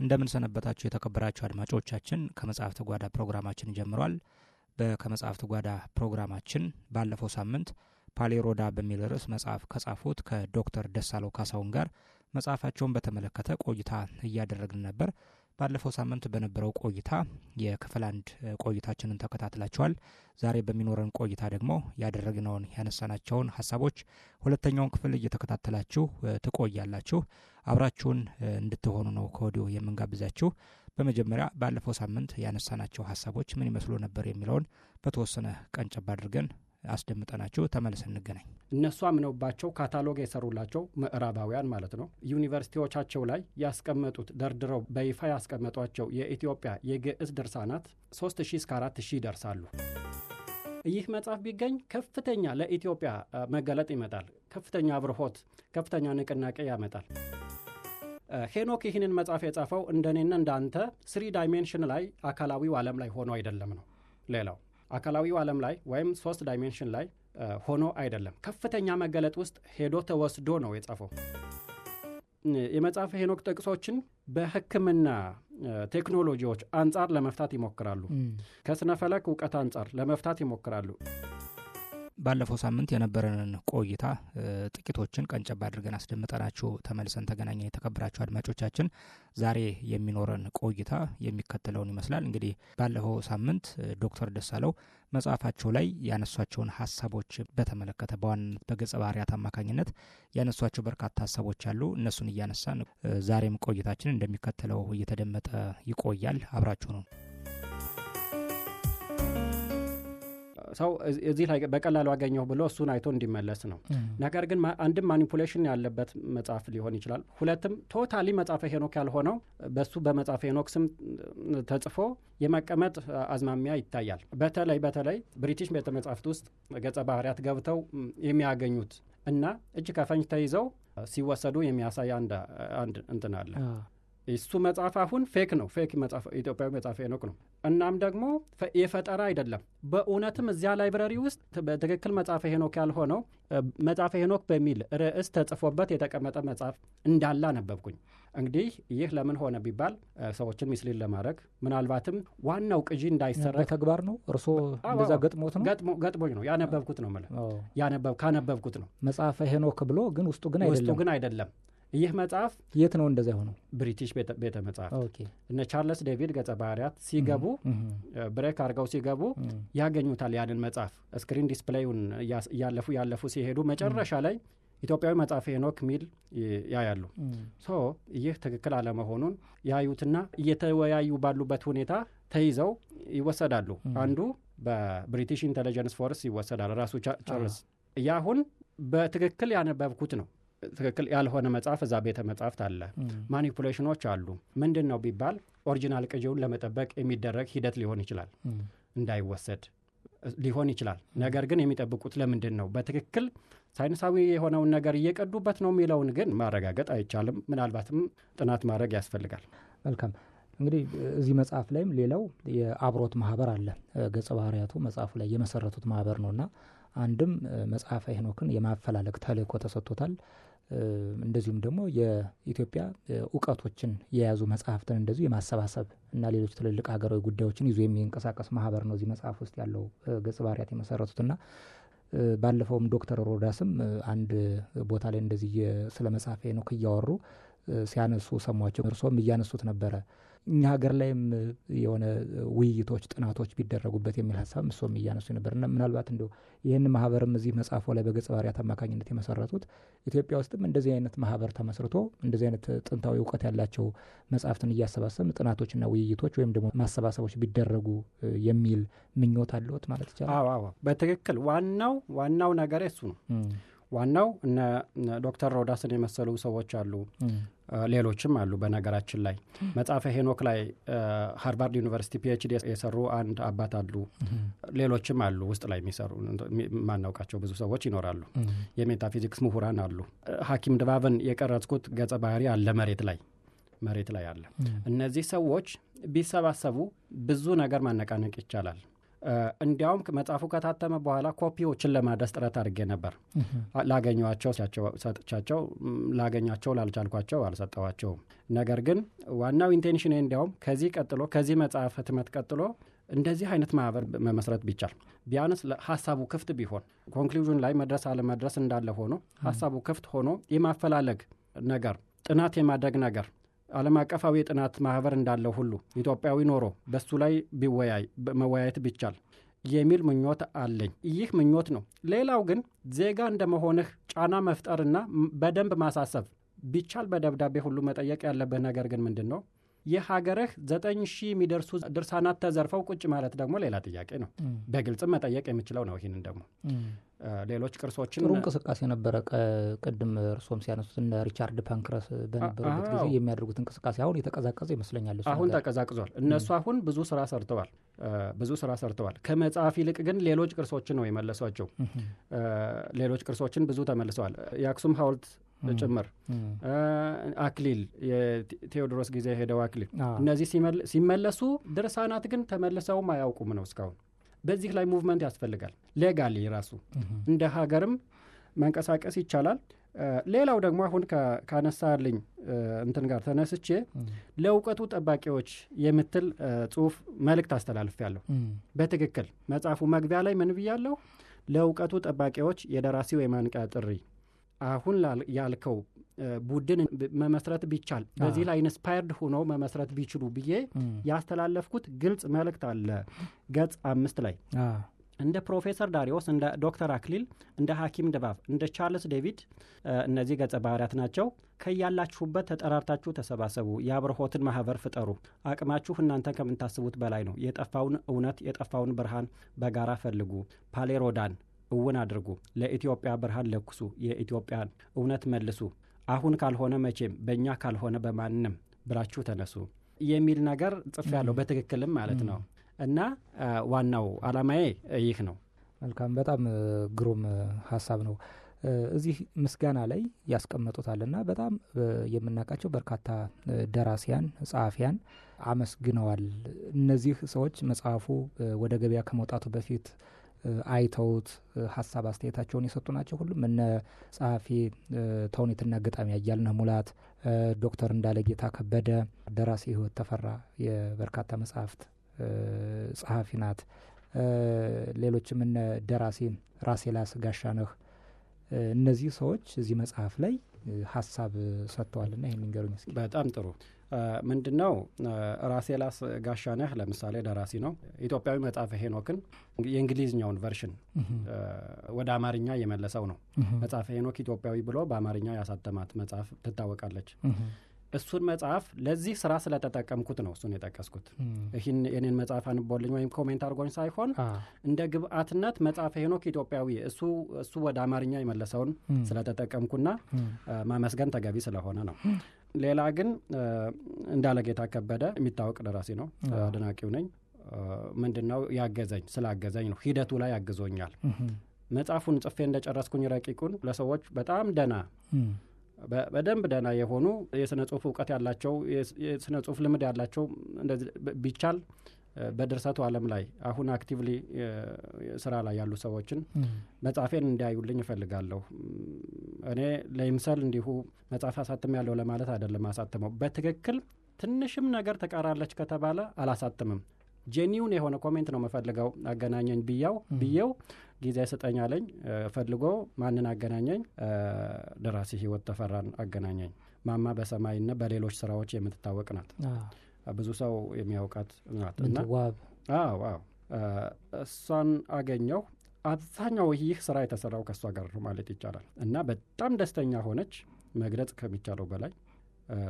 እንደምን ሰነበታችሁ የተከበራችሁ አድማጮቻችን። ከመጽሐፍት ጓዳ ፕሮግራማችን ጀምሯል። በከመጽሐፍት ጓዳ ፕሮግራማችን ባለፈው ሳምንት ፓሌሮዳ በሚል ርዕስ መጽሐፍ ከጻፉት ከዶክተር ደሳለው ካሳሁን ጋር መጽሐፋቸውን በተመለከተ ቆይታ እያደረግን ነበር። ባለፈው ሳምንት በነበረው ቆይታ የክፍል 1 ቆይታችንን ተከታትላችኋል። ዛሬ በሚኖረን ቆይታ ደግሞ ያደረግነውን ያነሳናቸውን ሐሳቦች ሁለተኛውን ክፍል እየተከታተላችሁ ትቆያላችሁ። አብራችሁን እንድትሆኑ ነው ከወዲሁ የምንጋብዛችሁ። በመጀመሪያ ባለፈው ሳምንት ያነሳናቸው ሐሳቦች ምን ይመስሉ ነበር የሚለውን በተወሰነ ቀንጨብ አድርገን አስደምጠናችሁ ተመልሰን እንገናኝ። እነሱ አምነውባቸው ካታሎግ የሰሩላቸው ምዕራባውያን ማለት ነው ዩኒቨርሲቲዎቻቸው ላይ ያስቀመጡት ደርድረው በይፋ ያስቀመጧቸው የኢትዮጵያ የግዕዝ ድርሳናት 3000 እስከ 4000 ይደርሳሉ። ይህ መጽሐፍ ቢገኝ ከፍተኛ ለኢትዮጵያ መገለጥ ይመጣል። ከፍተኛ አብርሆት፣ ከፍተኛ ንቅናቄ ያመጣል። ሄኖክ ይህንን መጽሐፍ የጻፈው እንደኔና እንዳንተ 3 ዳይሜንሽን ላይ አካላዊው ዓለም ላይ ሆኖ አይደለም ነው። ሌላው አካላዊው ዓለም ላይ ወይም 3 ዳይሜንሽን ላይ ሆኖ አይደለም። ከፍተኛ መገለጥ ውስጥ ሄዶ ተወስዶ ነው የጻፈው። የመጽሐፍ ሄኖክ ጥቅሶችን በሕክምና ቴክኖሎጂዎች አንጻር ለመፍታት ይሞክራሉ። ከስነ ፈለክ ዕውቀት አንጻር ለመፍታት ይሞክራሉ። ባለፈው ሳምንት የነበረንን ቆይታ ጥቂቶችን ቀንጨብ አድርገን አስደምጠናችሁ ተመልሰን ተገናኘን። የተከበራችሁ አድማጮቻችን ዛሬ የሚኖረን ቆይታ የሚከተለውን ይመስላል። እንግዲህ ባለፈው ሳምንት ዶክተር ደሳለው መጽሐፋቸው ላይ ያነሷቸውን ሐሳቦች በተመለከተ በዋናነት በገጸ ባህሪያት አማካኝነት ያነሷቸው በርካታ ሐሳቦች አሉ። እነሱን እያነሳን ዛሬም ቆይታችን እንደሚከተለው እየተደመጠ ይቆያል። አብራችሁ ነው። ሰው እዚህ ላይ በቀላሉ አገኘው ብሎ እሱን አይቶ እንዲመለስ ነው። ነገር ግን አንድም ማኒፑሌሽን ያለበት መጽሐፍ ሊሆን ይችላል። ሁለትም ቶታሊ መጽሐፈ ሄኖክ ያልሆነው በሱ በመጽሐፈ ሄኖክ ስም ተጽፎ የመቀመጥ አዝማሚያ ይታያል። በተለይ ብሪቲሽ ቤተ መጻሕፍት ውስጥ ገጸ ባህሪያት ገብተው የሚያገኙት እና እጅ ከፈንጅ ተይዘው ሲወሰዱ የሚያሳይ አንድ እንትን አለ። እሱ መጽሐፍ አሁን ፌክ ነው። ፌክ መጽሐፍ ኢትዮጵያዊ መጽሐፈ ሄኖክ ነው። እናም ደግሞ የፈጠራ አይደለም። በእውነትም እዚያ ላይብረሪ ውስጥ በትክክል መጽሐፈ ሄኖክ ያልሆነው መጽሐፈ ሄኖክ በሚል ርዕስ ተጽፎበት የተቀመጠ መጽሐፍ እንዳለ አነበብኩኝ። እንግዲህ ይህ ለምን ሆነ ቢባል ሰዎችን ሚስሊል ለማድረግ ምናልባትም ዋናው ቅጂ እንዳይሰረቅ በተግባር ነው። እርሶ እንደዛ ገጥሞት ነው? ገጥሞኝ ነው ያነበብኩት ነው ማለት ካነበብኩት ነው። መጽሐፈ ሄኖክ ብሎ ግን ውስጡ ግን አይደለም። ይህ መጽሐፍ የት ነው እንደዛ ሆነው? ብሪቲሽ ቤተ መጽሐፍት። እነ ቻርልስ ዴቪድ ገጸ ባህሪያት ሲገቡ ብሬክ አድርገው ሲገቡ ያገኙታል ያንን መጽሐፍ። ስክሪን ዲስፕሌዩን ያለፉ ሲሄዱ መጨረሻ ላይ ኢትዮጵያዊ መጽሐፈ ሄኖክ ሚል ያያሉ። ይህ ትክክል አለመሆኑን ያዩትና እየተወያዩ ባሉበት ሁኔታ ተይዘው ይወሰዳሉ። አንዱ በብሪቲሽ ኢንተለጀንስ ፎርስ ይወሰዳል። ራሱ ቻርልስ ያሁን በትክክል ያነበብኩት ነው። ትክክል ያልሆነ መጽሐፍ እዛ ቤተ መጽሐፍት አለ። ማኒፑሌሽኖች አሉ። ምንድን ነው ቢባል ኦሪጂናል ቅጂውን ለመጠበቅ የሚደረግ ሂደት ሊሆን ይችላል። እንዳይወሰድ ሊሆን ይችላል። ነገር ግን የሚጠብቁት ለምንድን ነው? በትክክል ሳይንሳዊ የሆነውን ነገር እየቀዱበት ነው የሚለውን ግን ማረጋገጥ አይቻልም። ምናልባትም ጥናት ማድረግ ያስፈልጋል። መልካም። እንግዲህ እዚህ መጽሐፍ ላይም ሌላው የአብሮት ማህበር አለ። ገጸ ባህሪያቱ መጽሐፉ ላይ የመሰረቱት ማህበር ነውና አንድም መጽሐፈ ሄኖክን የማፈላለግ ተልእኮ ተሰጥቶታል። እንደዚሁም ደግሞ የኢትዮጵያ ዕውቀቶችን የያዙ መጽሐፍትን እንደዚሁ የማሰባሰብ እና ሌሎች ትልልቅ ሀገራዊ ጉዳዮችን ይዞ የሚንቀሳቀስ ማህበር ነው እዚህ መጽሐፍ ውስጥ ያለው ገጸ ባህሪያት የመሰረቱትና ባለፈውም ዶክተር ሮዳስም አንድ ቦታ ላይ እንደዚህ ስለ መጽሐፈ ሄኖክ እያወሩ ሲያነሱ ሰሟቸው። እርሶም እያነሱት ነበረ። እኛ ሀገር ላይም የሆነ ውይይቶች፣ ጥናቶች ቢደረጉበት የሚል ሀሳብ እሱም እያነሱ ነበር እና ምናልባት እንደው ይህን ማህበርም እዚህ መጽሐፉ ላይ በገጸ ባህሪያት አማካኝነት የመሰረቱት ኢትዮጵያ ውስጥም እንደዚህ አይነት ማህበር ተመስርቶ እንደዚህ አይነት ጥንታዊ ዕውቀት ያላቸው መጽሐፍትን እያሰባሰብን ጥናቶችና ውይይቶች ወይም ደግሞ ማሰባሰቦች ቢደረጉ የሚል ምኞት አለዎት ማለት ይቻላል? አዎ፣ በትክክል ዋናው ነገር እሱ ነው። ዋናው እነ ዶክተር ሮዳስን የመሰሉ ሰዎች አሉ፣ ሌሎችም አሉ። በነገራችን ላይ መጽሐፈ ሄኖክ ላይ ሃርቫርድ ዩኒቨርሲቲ ፒኤችዲ የሰሩ አንድ አባት አሉ። ሌሎችም አሉ ውስጥ ላይ የሚሰሩ ማናውቃቸው ብዙ ሰዎች ይኖራሉ። የሜታፊዚክስ ምሁራን አሉ። ሐኪም ድባብን የቀረጽኩት ገጸ ባህሪ አለ መሬት ላይ አለ። እነዚህ ሰዎች ቢሰባሰቡ ብዙ ነገር ማነቃነቅ ይቻላል። እንዲያውም መጽሐፉ ከታተመ በኋላ ኮፒዎችን ለማድረስ ጥረት አድርጌ ነበር። ላገኘዋቸው ሰጥቻቸው ላገኛቸው ላልቻልኳቸው አልሰጠዋቸውም። ነገር ግን ዋናው ኢንቴንሽን እንዲያውም ከዚህ መጽሐፍ ህትመት ቀጥሎ እንደዚህ አይነት ማህበር መመስረት ቢቻል ቢያንስ ሀሳቡ ክፍት ቢሆን ኮንክሉዥን ላይ መድረስ አለመድረስ እንዳለ ሆኖ ሀሳቡ ክፍት ሆኖ የማፈላለግ ነገር ጥናት የማድረግ ነገር ዓለም አቀፋዊ የጥናት ማህበር እንዳለው ሁሉ ኢትዮጵያዊ ኖሮ በሱ ላይ መወያየት ቢቻል የሚል ምኞት አለኝ። ይህ ምኞት ነው። ሌላው ግን ዜጋ እንደመሆንህ ጫና መፍጠርና በደንብ ማሳሰብ ቢቻል በደብዳቤ ሁሉ መጠየቅ ያለብህ ነገር ግን ምንድን ነው? የሀገርህ 9,000 የሚደርሱ ድርሳናት ተዘርፈው ቁጭ ማለት ደግሞ ሌላ ጥያቄ ነው። በግልጽም መጠየቅ የምችለው ነው። ይህንን ደግሞ ሌሎች ቅርሶችን ጥሩ እንቅስቃሴ ነበረ። ቅድም እርሶም ሲያነሱት እነ ሪቻርድ ፓንክረስ በነበሩበት ጊዜ የሚያደርጉት እንቅስቃሴ አሁን የተቀዛቀዘ ይመስለኛል። አሁን ተቀዛቅዟል። እነሱ አሁን ብዙ ስራ ሰርተዋል። ከመጽሐፍ ይልቅ ግን ሌሎች ቅርሶችን ነው የመለሷቸው። ሌሎች ቅርሶችን ብዙ ተመልሰዋል። የአክሱም ሐውልት ጭምር፣ አክሊል፣ የቴዎድሮስ ጊዜ ሄደው አክሊል፣ እነዚህ ሲመለሱ ድርሳናት ግን ተመልሰውም አያውቁም ነው እስካሁን። በዚህ ላይ ሙቭመንት ያስፈልጋል። ሌጋሊ ራሱ እንደ ሀገርም መንቀሳቀስ ይቻላል። ሌላው ደግሞ አሁን ካነሳልኝ እንትን ጋር ተነስቼ ለእውቀቱ ጠባቂዎች የምትል ጽሁፍ መልእክት አስተላልፌያለሁ። በትክክል መጽሐፉ መግቢያ ላይ ምን ብያለሁ? ለእውቀቱ ጠባቂዎች የደራሲው የማንቂያ ጥሪ። አሁን ያልከው ቡድን መመስረት ቢቻል በዚህ ላይ ኢንስፓየርድ ሆኖ መመስረት ቢችሉ ብዬ ያስተላለፍኩት ግልጽ መልእክት አለ ገጽ 5 ላይ። እንደ ፕሮፌሰር ዳሪዮስ፣ እንደ ዶክተር አክሊል፣ እንደ ሐኪም ድባብ፣ እንደ ቻርልስ ዴቪድ እነዚህ ገጸ ባህሪያት ናቸው። ከያላችሁበት ተጠራርታችሁ ተሰባሰቡ፣ የአብርሆትን ማህበር ፍጠሩ። አቅማችሁ እናንተ ከምታስቡት በላይ ነው። የጠፋውን እውነት የጠፋውን ብርሃን በጋራ ፈልጉ። ፓሌሮዳን እውን አድርጉ። ለኢትዮጵያ ብርሃን ለኩሱ። የኢትዮጵያን እውነት መልሱ። አሁን ካልሆነ መቼም፣ በእኛ ካልሆነ በማንም ብላችሁ ተነሱ የሚል ነገር ጽፌያለሁ። በትክክልም ማለት ነው። እና ዋናው አላማዬ ይህ ነው። መልካም፣ በጣም ግሩም ሀሳብ ነው። እዚህ ምስጋና ላይ ያስቀመጡታልና በጣም የምናውቃቸው በርካታ ደራሲያን፣ ጸሐፊያን አመስግነዋል። እነዚህ ሰዎች መጽሐፉ ወደ ገበያ ከመውጣቱ በፊት አይተውት ሀሳብ አስተያየታቸውን የሰጡ ናቸው። ሁሉም እነ ጸሐፊ ተውኔትና ገጣሚ አያልነህ ሙላት፣ ዶክተር እንዳለጌታ ከበደ፣ ደራሲ ህይወት ተፈራ የበርካታ መጽሐፍት ጸሐፊ ናት። ሌሎችም እነ ደራሲ ራሴላስ ጋሻነህ። እነዚህ ሰዎች እዚህ መጽሐፍ ላይ ሀሳብ ሰጥተዋልና ይህን ንገሩኝ እስኪ። በጣም ጥሩ። ምንድነው ራሴላስ ጋሻነህ ለምሳሌ ደራሲ ነው። ኢትዮጵያዊ መጽሐፈ ሄኖክን የእንግሊዝኛውን ቨርሽን ወደ አማርኛ የመለሰው ነው። መጽሐፈ ሄኖክ ኢትዮጵያዊ ብሎ በአማርኛ ያሳተማት መጽሐፍ ትታወቃለች። እሱን መጽሐፍ ለዚህ ስራ ስለተጠቀምኩት ነው እሱን የጠቀስኩት። ይህን የኔን መጽሐፍ አንቦልኝ ወይም ኮሜንት አድርጎኝ ሳይሆን እንደ ግብአትነት መጽሐፈ ሄኖክ ኢትዮጵያዊ እሱ ወደ አማርኛ የመለሰውን ስለተጠቀምኩና ማመስገን ተገቢ ስለሆነ ነው። ሌላ ግን እንዳለጌታ ከበደ የሚታወቅ ደራሲ ነው። አድናቂው ነኝ። ምንድነው ያገዘኝ? ስላገዘኝ ነው። ሂደቱ ላይ ያግዞኛል። መጽሐፉን ጽፌ እንደጨረስኩኝ ረቂቁን ለሰዎች በጣም በደንብ ደና የሆኑ የስነ ጽሁፍ እውቀት ያላቸው የስነ ጽሁፍ ልምድ ያላቸው እንደዚህ ቢቻል በድርሰቱ ዓለም ላይ አሁን አክቲቭሊ ስራ ላይ ያሉ ሰዎችን መጽሐፌን እንዲያዩልኝ እፈልጋለሁ። እኔ ለይምሰል እንዲሁ መጽሐፍ አሳትም ያለው ለማለት አይደለም። አሳትመው በትክክል ትንሽም ነገር ተቃራለች ከተባለ አላሳትምም። ጄኒውን የሆነ ኮሜንት ነው መፈልገው። አገናኘኝ ብየው ጊዜ ስጠኝ አለኝ። ፈልጎ ማንን አገናኘኝ? ደራሲ ህይወት ተፈራን አገናኘኝ። ማማ በሰማይና በሌሎች ስራዎች የምትታወቅ ናት። ብዙ ሰው የሚያውቃት ናት። እና እሷን አገኘው። አብዛኛው ይህ ስራ የተሰራው ከእሷ ጋር ማለት ይቻላል። እና በጣም ደስተኛ ሆነች፣ መግለጽ ከሚቻለው በላይ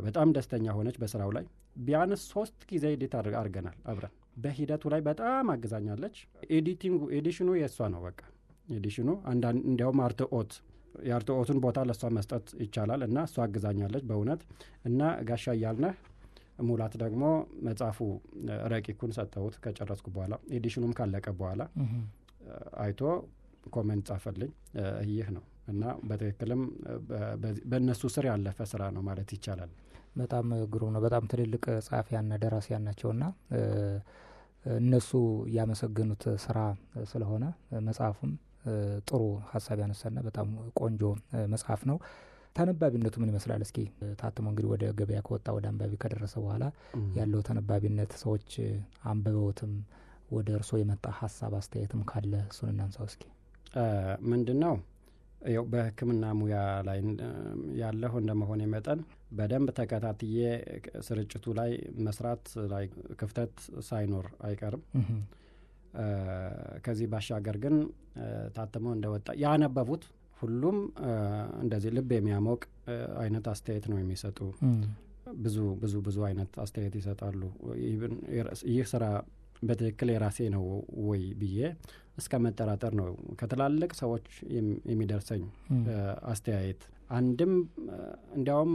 በጣም ደስተኛ ሆነች በስራው ላይ። ቢያንስ 3 ጊዜ ኤዲት አድርገናል አብረን። በሂደቱ ላይ በጣም አግዛኛለች። ኤዲሽኑ የእሷ ነው። በቃ ኤዲሽኑ እንዲያውም የአርትኦቱን ቦታ ለእሷ መስጠት ይቻላል። እና እሷ አግዛኛለች በእውነት። እና ጋሻ እያልነህ ሙላት ደግሞ መጽሐፉ ረቂቁን ሰጠሁት ከጨረስኩ በኋላ፣ ኤዲሽኑም ካለቀ በኋላ አይቶ ኮሜንት ጻፈልኝ። ይህ ነው። እና በትክክልም በእነሱ ስር ያለፈ ስራ ነው ማለት ይቻላል። በጣም ግሩም ነው። በጣም ትልልቅ ጸሐፊያንና ደራሲያን ናቸውና እነሱ ያመሰገኑት ስራ ስለሆነ መጽሐፉም ጥሩ ሀሳብ ያነሳና በጣም ቆንጆ መጽሐፍ ነው። ተነባቢነቱ ምን ይመስላል? እስኪ ታትሞ እንግዲህ ወደ ገበያ ከወጣ ወደ አንባቢ ከደረሰ በኋላ ያለው ተነባቢነት፣ ሰዎች አንብበውትም ወደ እርሶ የመጣ ሀሳብ አስተያየትም ካለ እሱን እናንሳው እስኪ። ምንድነው ያው በሕክምና ሙያ ላይ ያለሁ እንደመሆኔ መጠን በደንብ ተከታትዬ ስርጭቱ ላይ መስራት ላይ ክፍተት ሳይኖር አይቀርም። ከዚህ ባሻገር ግን ታትሞ እንደወጣ ያነበቡት ሁሉም እንደዚህ ልብ የሚያሞቅ አይነት አስተያየት ነው የሚሰጡ። ብዙ አይነት አስተያየት ይሰጣሉ። ይህ ስራ በትክክል የራሴ ነው ወይ ብዬ እስከ መጠራጠር ነው ከትላልቅ ሰዎች የሚደርሰኝ አስተያየት። አንድም እንዲያውም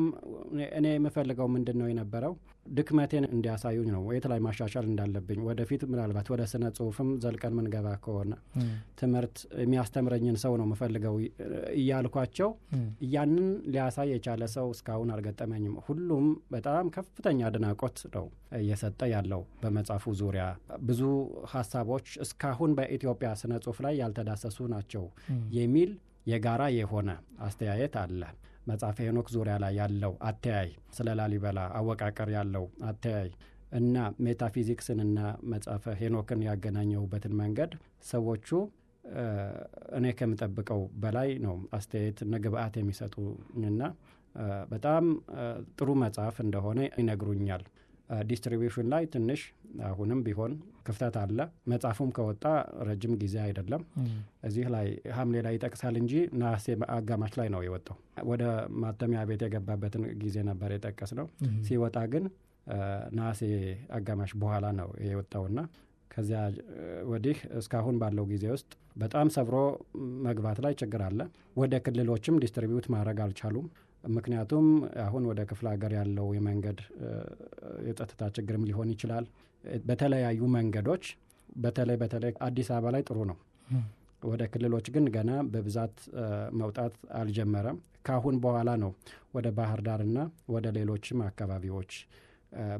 እኔ የምፈልገው ምንድን ነው የነበረው ድክመቴን እንዲያሳዩኝ ነው፣ የት ላይ ማሻሻል እንዳለብኝ። ወደፊት ምናልባት ወደ ስነ ጽሁፍም ዘልቀን ምንገባ ከሆነ ትምህርት የሚያስተምረኝን ሰው ነው የምፈልገው እያልኳቸው ያንን ሊያሳይ የቻለ ሰው እስካሁን አልገጠመኝም። ሁሉም በጣም ከፍተኛ አድናቆት ነው እየሰጠ ያለው በመጽሐፉ ዙሪያ። ብዙ ሀሳቦች እስካሁን በኢትዮጵያ ስነ ጽሁፍ ላይ ያልተዳሰሱ ናቸው የሚል የጋራ የሆነ አስተያየት አለ። መጽሐፈ ሄኖክ ዙሪያ ላይ ያለው አተያይ፣ ስለ ላሊበላ አወቃቀር ያለው አተያይ እና ሜታፊዚክስንና መጽሐፈ ሄኖክን ያገናኘውበትን መንገድ ሰዎቹ እኔ ከምጠብቀው በላይ ነው አስተያየት እና ግብአት የሚሰጡኝና በጣም ጥሩ መጽሐፍ እንደሆነ ይነግሩኛል። ዲስትሪቢዩሽን ላይ ትንሽ አሁንም ቢሆን ክፍተት አለ። መጽሐፉም ከወጣ ረጅም ጊዜ አይደለም። እዚህ ላይ ሐምሌ ላይ ይጠቅሳል እንጂ ነሐሴ አጋማሽ ላይ ነው የወጣው። ወደ ማተሚያ ቤት የገባበትን ጊዜ ነበር የጠቀስ ነው። ሲወጣ ግን ነሐሴ አጋማሽ በኋላ ነው የወጣውና ከዚያ ወዲህ እስካሁን ባለው ጊዜ ውስጥ በጣም ሰብሮ መግባት ላይ ችግር አለ። ወደ ክልሎችም ዲስትሪቢዩት ማድረግ አልቻሉም። ምክንያቱም አሁን ወደ ክፍለ ሀገር ያለው የመንገድ የጸጥታ ችግርም ሊሆን ይችላል። በተለያዩ መንገዶች በተለይ አዲስ አበባ ላይ ጥሩ ነው። ወደ ክልሎች ግን ገና በብዛት መውጣት አልጀመረም። ካሁን በኋላ ነው ወደ ባህር ዳርና ወደ ሌሎችም አካባቢዎች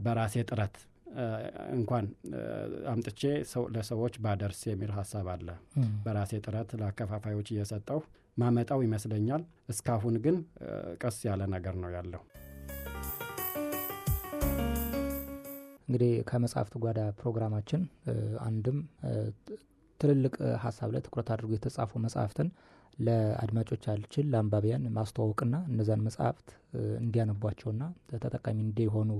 በራሴ ጥረት እንኳን አምጥቼ ለሰዎች ባደርስ የሚል ሀሳብ አለ። በራሴ ጥረት ለአከፋፋዮች እየሰጠው ማመጣው ይመስለኛል። እስካሁን ግን ቀስ ያለ ነገር ነው ያለው። እንግዲህ ከመጽሐፍት ጓዳ ፕሮግራማችን አንድም ትልልቅ ሀሳብ ላይ ትኩረት አድርጎ የተጻፉ መጽሐፍትን ለአድማጮቻችን ለአንባቢያን ማስተዋወቅና እነዛን መጽሐፍት እንዲያነቧቸውና ተጠቃሚ እንዲሆኑ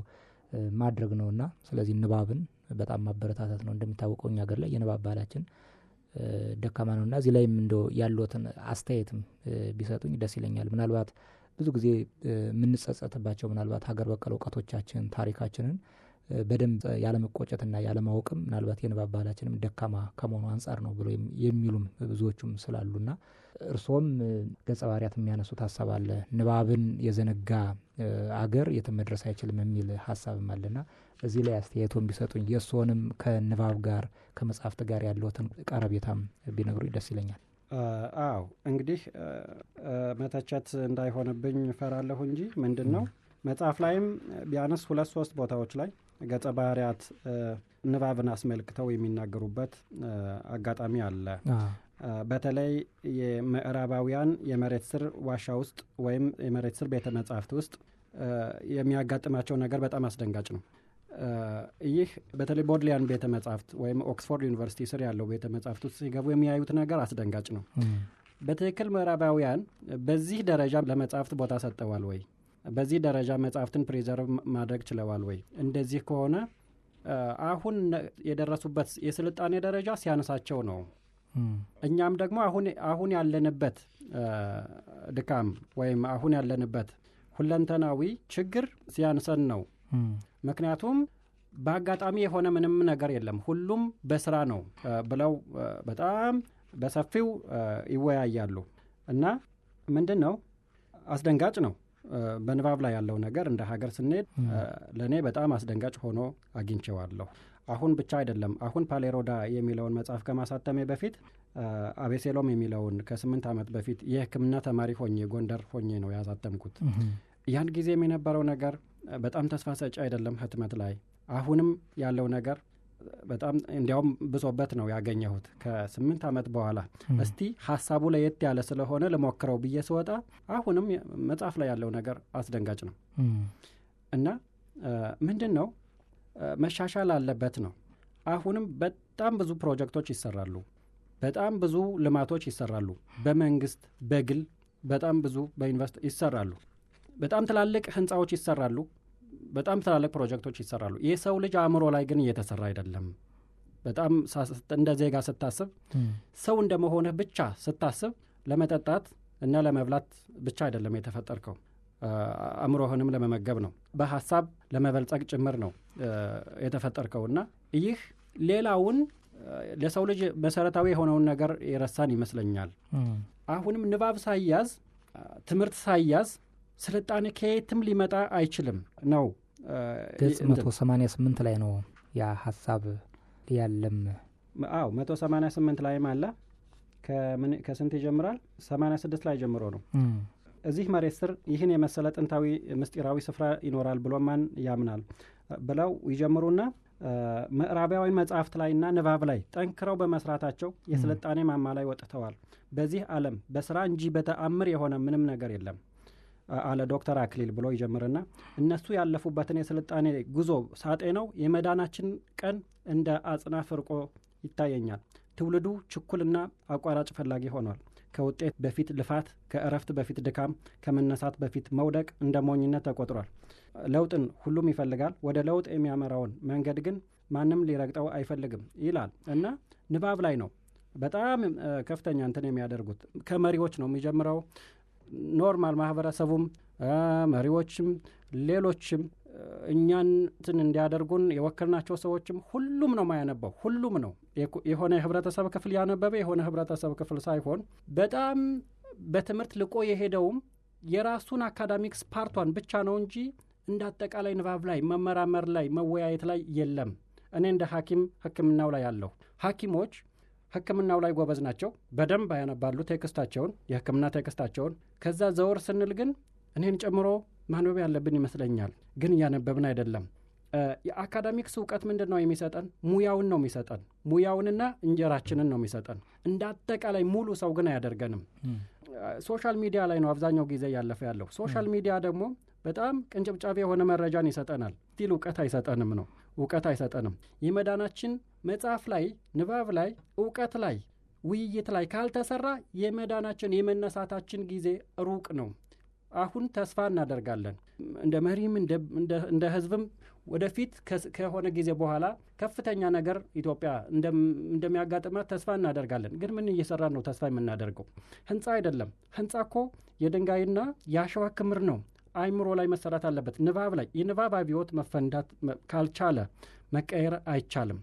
ማድረግ ነውና ስለዚህ ንባብን በጣም ማበረታታት ነው። እንደሚታወቀው እኛ ሀገር ላይ የንባብ ባህላችን ደካማ ነውና እዚህ ላይም እንደው ያሉትን አስተያየትም ቢሰጡኝ ደስ ይለኛል። ምናልባት ብዙ ጊዜ የምንጸጸትባቸው ምናልባት ሀገር በቀል እውቀቶቻችን ታሪካችንን በደንብ ያለመቆጨትና ያለማወቅም ምናልባት የንባብ ባህላችንም ደካማ ከመሆኑ አንጻር ነው ብሎ የሚሉም ብዙዎቹም ስላሉና እርሶም ገጸ ባህሪያት የሚያነሱት ሀሳብ አለ። ንባብን የዘነጋ አገር የትም መድረስ አይችልም የሚል ሀሳብም አለና እዚህ ላይ አስተያየቶን ቢሰጡኝ የእርስዎንም ከንባብ ጋር ከመጽሐፍት ጋር ያለዎትን ቀረቤታም ቢነግሩኝ ደስ ይለኛል። አዎ እንግዲህ መተቸት እንዳይሆንብኝ እፈራለሁ እንጂ ምንድን ነው መጽሐፍ ላይም ቢያንስ 2-3 ቦታዎች ላይ ገጸ ባህሪያት ንባብን አስመልክተው የሚናገሩበት አጋጣሚ አለ። በተለይ የምዕራባውያን የመሬት ስር ዋሻ ውስጥ ወይም የመሬት ስር ቤተ መጻሕፍት ውስጥ የሚያጋጥማቸው ነገር በጣም አስደንጋጭ ነው። ይህ በተለይ ቦድሊያን ቤተ መጻሕፍት ወይም ኦክስፎርድ ዩኒቨርሲቲ ስር ያለው ቤተ መጻሕፍት ውስጥ ሲገቡ የሚያዩት ነገር አስደንጋጭ ነው። በትክክል ምዕራባውያን በዚህ ደረጃ ለመጻሕፍት ቦታ ሰጥተዋል ወይ? በዚህ ደረጃ መጻሕፍትን ፕሪዘርቭ ማድረግ ችለዋል ወይ? እንደዚህ ከሆነ አሁን የደረሱበት የስልጣኔ ደረጃ ሲያነሳቸው ነው። እኛም ደግሞ አሁን ያለንበት ድካም ወይም አሁን ያለንበት ሁለንተናዊ ችግር ሲያንሰን ነው። ምክንያቱም በአጋጣሚ የሆነ ምንም ነገር የለም፣ ሁሉም በስራ ነው ብለው በጣም በሰፊው ይወያያሉ። እና ምንድን ነው አስደንጋጭ ነው በንባብ ላይ ያለው ነገር። እንደ ሀገር ስንሄድ ለእኔ በጣም አስደንጋጭ ሆኖ አግኝቼዋለሁ። አሁን ብቻ አይደለም። አሁን ፓሌሮዳ የሚለውን መጽሐፍ ከማሳተሜ በፊት አቤሴሎም የሚለውን ከ8 ዓመት በፊት የሕክምና ተማሪ ሆኜ ጎንደር ሆኜ ነው ያሳተምኩት። ያን ጊዜም የነበረው ነገር በጣም ተስፋ ሰጪ አይደለም ህትመት ላይ። አሁንም ያለው ነገር በጣም እንዲያውም ብሶበት ነው ያገኘሁት ከ8 ዓመት በኋላ። እስቲ ሐሳቡ ለየት ያለ ስለሆነ ለሞክረው ብዬ ስወጣ አሁንም መጽሐፍ ላይ ያለው ነገር አስደንጋጭ ነው እና ምንድን ነው መሻሻል አለበት ነው። አሁንም በጣም ብዙ ፕሮጀክቶች ይሰራሉ፣ በጣም ብዙ ልማቶች ይሰራሉ፣ በመንግስት በግል በጣም ብዙ በዩኒቨርስቲ ይሰራሉ፣ በጣም ትላልቅ ህንፃዎች ይሰራሉ፣ በጣም ትላልቅ ፕሮጀክቶች ይሰራሉ። የሰው ልጅ አእምሮ ላይ ግን እየተሰራ አይደለም። በጣም እንደ ዜጋ ስታስብ ሰው እንደመሆንህ ብቻ ስታስብ ለመጠጣት እና ለመብላት ብቻ አይደለም የተፈጠርከው፣ አእምሮህንም ለመመገብ ነው፣ በሀሳብ ለመበልጸግ ጭምር ነው የተፈጠርከውና ይህ ሌላውን ለሰው ልጅ መሰረታዊ የሆነውን ነገር የረሳን ይመስለኛል። አሁንም ንባብ ሳይያዝ ትምህርት ሳይያዝ ስልጣኔ ከየትም ሊመጣ አይችልም ነው። ገጽ 188 ላይ ነው ያ ሐሳብ ያለም። 188 ላይም አለ። ከስንት ይጀምራል? 86 ላይ ጀምሮ ነው። እዚህ መሬት ስር ይህን የመሰለ ጥንታዊ ምስጢራዊ ስፍራ ይኖራል ብሎ ማን ያምናል ብለው ይጀምሩና ምዕራባውያን መጽሐፍት ላይና ንባብ ላይ ጠንክረው በመስራታቸው የስልጣኔ ማማ ላይ ወጥተዋል። በዚህ ዓለም በስራ እንጂ በተአምር የሆነ ምንም ነገር የለም አለ ዶክተር አክሊል ብሎ ይጀምርና እነሱ ያለፉበትን የስልጣኔ ጉዞ ሳጤ ነው የመዳናችን ቀን እንደ አጽናፍ ርቆ ይታየኛል። ትውልዱ ችኩልና አቋራጭ ፈላጊ ሆኗል። ከውጤት በፊት ልፋት፣ ከእረፍት በፊት ድካም፣ ከመነሳት በፊት መውደቅ እንደ ሞኝነት ተቆጥሯል። ለውጥን ሁሉም ይፈልጋል፣ ወደ ለውጥ የሚያመራውን መንገድ ግን ማንም ሊረግጠው አይፈልግም ይላል እና ንባብ ላይ ነው በጣም ከፍተኛ እንትን የሚያደርጉት። ከመሪዎች ነው የሚጀምረው። ኖርማል ማህበረሰቡም መሪዎችም ሌሎችም እኛን እንትን እንዲያደርጉን የወከልናቸው ሰዎችም ሁሉም ነው ማያነበው። ሁሉም ነው የሆነ የህብረተሰብ ክፍል ያነበበ የሆነ ህብረተሰብ ክፍል ሳይሆን በጣም በትምህርት ልቆ የሄደውም የራሱን አካዳሚክስ ፓርቷን ብቻ ነው እንጂ እንደ አጠቃላይ ንባብ ላይ መመራመር ላይ መወያየት ላይ የለም። እኔ እንደ ሐኪም ሕክምናው ላይ ያለሁ ሐኪሞች ሕክምናው ላይ ጎበዝ ናቸው። በደንብ ያነባሉ ቴክስታቸውን፣ የሕክምና ቴክስታቸውን። ከዛ ዘወር ስንል ግን እኔን ጨምሮ ማንበብ ያለብን ይመስለኛል። ግን እያነበብን አይደለም። የአካዳሚክስ እውቀት ምንድን ነው የሚሰጠን? ሙያውን ነው የሚሰጠን። ሙያውንና እንጀራችንን ነው የሚሰጠን። እንደ አጠቃላይ ሙሉ ሰው ግን አያደርገንም። ሶሻል ሚዲያ ላይ ነው አብዛኛው ጊዜ ያለፈ ያለው። ሶሻል ሚዲያ ደግሞ በጣም ቅንጭብጫቢ የሆነ መረጃን ይሰጠናል። ስቲል እውቀት አይሰጠንም ነው። እውቀት አይሰጠንም። የመዳናችን መጽሐፍ ላይ፣ ንባብ ላይ፣ እውቀት ላይ፣ ውይይት ላይ ካልተሰራ የመዳናችን የመነሳታችን ጊዜ ሩቅ ነው። አሁን ተስፋ እናደርጋለን እንደ መሪም እንደ ህዝብም ወደፊት ከሆነ ጊዜ በኋላ ከፍተኛ ነገር ኢትዮጵያ እንደሚያጋጥማት ተስፋ እናደርጋለን። ግን ምን እየሰራን ነው ተስፋ የምናደርገው? ህንፃ አይደለም። ህንፃ እኮ የድንጋይና የአሸዋ ክምር ነው። አይምሮ ላይ መሰራት አለበት። ንባብ ላይ የንባብ አብዮት መፈንዳት ካልቻለ መቀየር አይቻልም።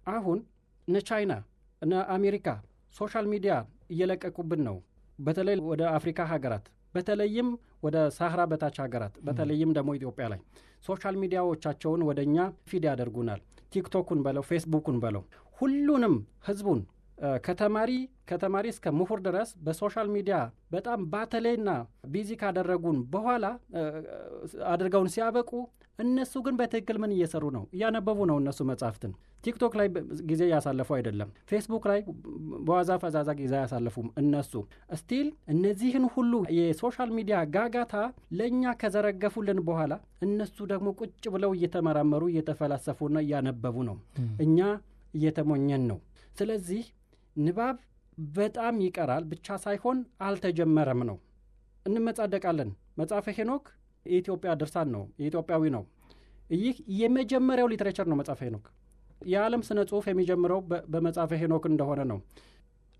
አሁን እነ ቻይና እነ አሜሪካ ሶሻል ሚዲያ እየለቀቁብን ነው። በተለይ ወደ አፍሪካ ሀገራት፣ በተለይም ወደ ሳህራ በታች ሀገራት፣ በተለይም ደግሞ ኢትዮጵያ ላይ ሶሻል ሚዲያዎቻቸውን ወደ እኛ ፊድ ያደርጉናል። ቲክቶኩን በለው ፌስቡኩን በለው ሁሉንም ህዝቡን ከተማሪ እስከ ምሁር ድረስ በሶሻል ሚዲያ በጣም ባተሌና ቢዚ ካደረጉን በኋላ አድርገውን ሲያበቁ እነሱ ግን በትክክል ምን እየሰሩ ነው? እያነበቡ ነው እነሱ መጽሐፍትን። ቲክቶክ ላይ ጊዜ ያሳለፉ አይደለም። ፌስቡክ ላይ በዋዛ ፈዛዛ ጊዜ ያሳለፉም እነሱ። ስቲል እነዚህን ሁሉ የሶሻል ሚዲያ ጋጋታ ለእኛ ከዘረገፉልን በኋላ እነሱ ደግሞ ቁጭ ብለው እየተመራመሩ እየተፈላሰፉና እያነበቡ ነው። እኛ እየተሞኘን ነው። ስለዚህ ንባብ በጣም ይቀራል ብቻ ሳይሆን አልተጀመረም ነው። እንመጻደቃለን። መጽሐፈ ሄኖክ የኢትዮጵያ ድርሳን ነው፣ የኢትዮጵያዊ ነው። ይህ የመጀመሪያው ሊትሬቸር ነው መጽሐፈ ሄኖክ። የዓለም ስነ ጽሑፍ የሚጀምረው በመጽሐፈ ሄኖክ እንደሆነ ነው።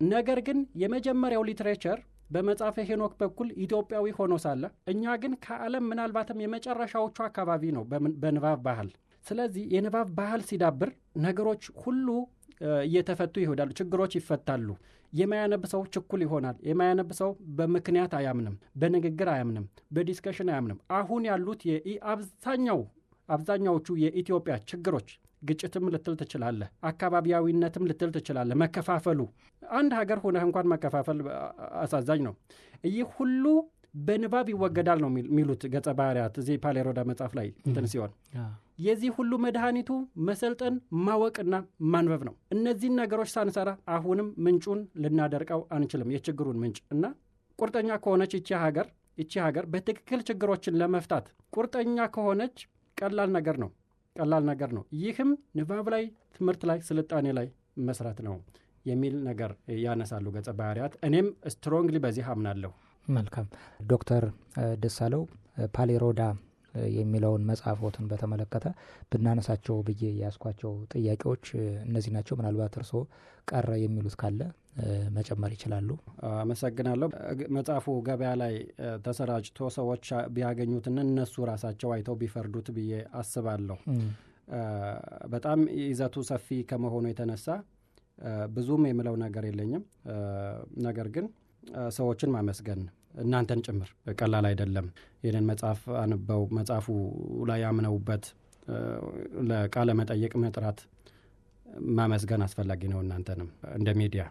ነገር ግን የመጀመሪያው ሊትሬቸር በመጽሐፈ ሄኖክ በኩል ኢትዮጵያዊ ሆኖ ሳለ እኛ ግን ከዓለም ምናልባትም የመጨረሻዎቹ አካባቢ ነው በንባብ ባህል። ስለዚህ የንባብ ባህል ሲዳብር ነገሮች ሁሉ እየተፈቱ ይሄዳሉ። ችግሮች ይፈታሉ። የማያነብ ሰው ችኩል ይሆናል። የማያነብ ሰው በምክንያት አያምንም፣ በንግግር አያምንም፣ በዲስከሽን አያምንም። አሁን ያሉት አብዛኛዎቹ የኢትዮጵያ ችግሮች ግጭትም ልትል ትችላለህ፣ አካባቢያዊነትም ልትል ትችላለህ፣ መከፋፈሉ። አንድ ሀገር ሆነህ እንኳን መከፋፈል አሳዛኝ ነው። ይህ ሁሉ በንባብ ይወገዳል ነው የሚሉት ገጸ ባህሪያት እዚህ ፓሌሮዳ መጽሐፍ ላይ እንትን ሲሆን የዚህ ሁሉ መድኃኒቱ መሰልጠን ማወቅና ማንበብ ነው። እነዚህን ነገሮች ሳንሰራ አሁንም ምንጩን ልናደርቀው አንችልም፣ የችግሩን ምንጭ እና ቁርጠኛ ከሆነች እቺ ሀገር በትክክል ችግሮችን ለመፍታት ቁርጠኛ ከሆነች ቀላል ነገር ነው። ይህም ንባብ ላይ፣ ትምህርት ላይ፣ ስልጣኔ ላይ መስራት ነው የሚል ነገር ያነሳሉ ገጸ ባህሪያት። እኔም ስትሮንግሊ በዚህ አምናለሁ። መልካም ዶክተር ደሳለው ፓሌሮዳ የሚለውን መጽሐፎትን በተመለከተ ብናነሳቸው ብዬ ያስኳቸው ጥያቄዎች እነዚህ ናቸው። ምናልባት እርስዎ ቀረ የሚሉት ካለ መጨመር ይችላሉ። አመሰግናለሁ። መጽሐፉ ገበያ ላይ ተሰራጭቶ ሰዎች ቢያገኙትና እነሱ ራሳቸው አይተው ቢፈርዱት ብዬ አስባለሁ። በጣም ይዘቱ ሰፊ ከመሆኑ የተነሳ ብዙም የምለው ነገር የለኝም። ነገር ግን ሰዎችን ማመስገን እናንተን ጭምር ቀላል አይደለም። ይህንን መጽሐፍ አንበው መጽሐፉ ላይ ያምነውበት ለቃለ መጠይቅ መጥራት ማመስገን አስፈላጊ ነው እናንተንም እንደ ሚዲያ።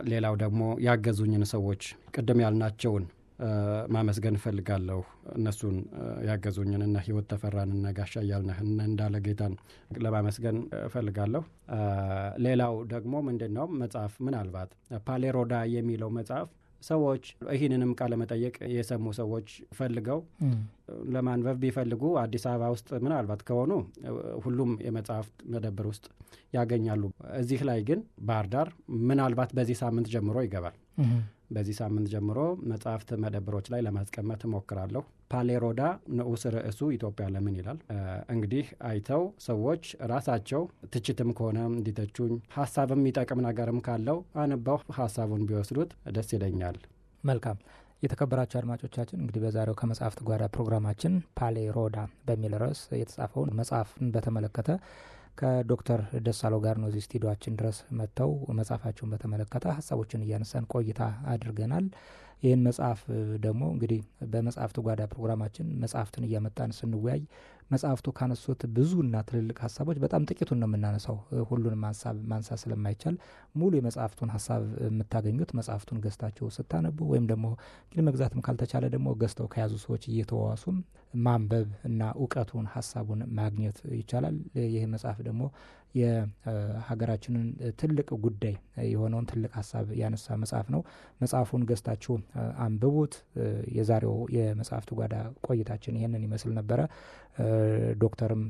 ሌላው ደግሞ ያገዙኝን ሰዎች ቅድም ያልናቸውን ማመስገን እፈልጋለሁ። እነሱን ያገዙኝን እና ህይወት ተፈራን እና ጋሻ ያልነህን እንዳለ ጌታን ለማመስገን እፈልጋለሁ። ሌላው ደግሞ ምንድነው መጽሐፍ ምናልባት ፓሌሮዳ የሚለው መጽሐፍ ሰዎች ይህንንም ቃለ መጠየቅ የሰሙ ሰዎች ፈልገው ለማንበብ ቢፈልጉ አዲስ አበባ ውስጥ ምናልባት ከሆኑ ሁሉም የመጽሐፍ መደብር ውስጥ ያገኛሉ። እዚህ ላይ ግን ባህር ዳር ምናልባት በዚህ ሳምንት ጀምሮ ይገባል። በዚህ ሳምንት ጀምሮ መጽሐፍት መደብሮች ላይ ለማስቀመጥ እሞክራለሁ። ፓሌሮዳ ንዑስ ርዕሱ ኢትዮጵያ ለምን ይላል። እንግዲህ አይተው ሰዎች ራሳቸው ትችትም ከሆነ እንዲተቹኝ ሀሳብም የሚጠቅም ነገርም ካለው አንበው ሀሳቡን ቢወስዱት ደስ ይለኛል። መልካም የተከበራቸው አድማጮቻችን እንግዲህ በዛሬው ከመጽሐፍት ጓዳ ፕሮግራማችን ፓሌሮዳ በሚል ርዕስ የተጻፈውን መጽሐፍን በተመለከተ ከዶክተር ደሳለው ጋር ነው እዚህ ስቱዲዮአችን ድረስ መጥተው መጽሐፋቸውን በተመለከተ ሀሳቦችን እያነሳን ቆይታ አድርገናል። ይህን መጽሐፍ ደግሞ እንግዲህ በመጽሐፍት ጓዳ ፕሮግራማችን መጽሐፍትን እያመጣን ስንወያይ መጽሐፍቱ ካነሱት ብዙና ትልልቅ ሀሳቦች በጣም ጥቂቱን ነው የምናነሳው። ሁሉንም ሀሳብ ማንሳት ስለማይቻል ሙሉ የመጽሐፍቱን ሀሳብ የምታገኙት መጽሐፍቱን ገዝታችሁ ስታነቡ ወይም ደግሞ ግን መግዛትም ካልተቻለ ደግሞ ገዝተው ከያዙ ሰዎች እየተዋዋሱም ማንበብ እና እውቀቱን ሀሳቡን ማግኘት ይቻላል። ይህ መጽሐፍ ደግሞ የሀገራችንን ትልቅ ጉዳይ የሆነውን ትልቅ ሀሳብ ያነሳ መጽሐፍ ነው። መጽሐፉን ገዝታችሁ አንብቡት። የዛሬው የመጽሐፍት ጓዳ ቆይታችን ይህንን ይመስል ነበረ። ዶክተርም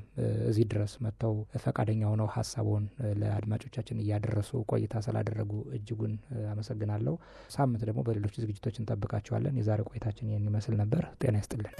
እዚህ ድረስ መጥተው ፈቃደኛ ሆነው ሀሳቡን ለአድማጮቻችን እያደረሱ ቆይታ ስላደረጉ እጅጉን አመሰግናለሁ። ሳምንት ደግሞ በሌሎች ዝግጅቶች እንጠብቃችኋለን። የዛሬው ቆይታችን ይህን ይመስል ነበር። ጤና ይስጥልን።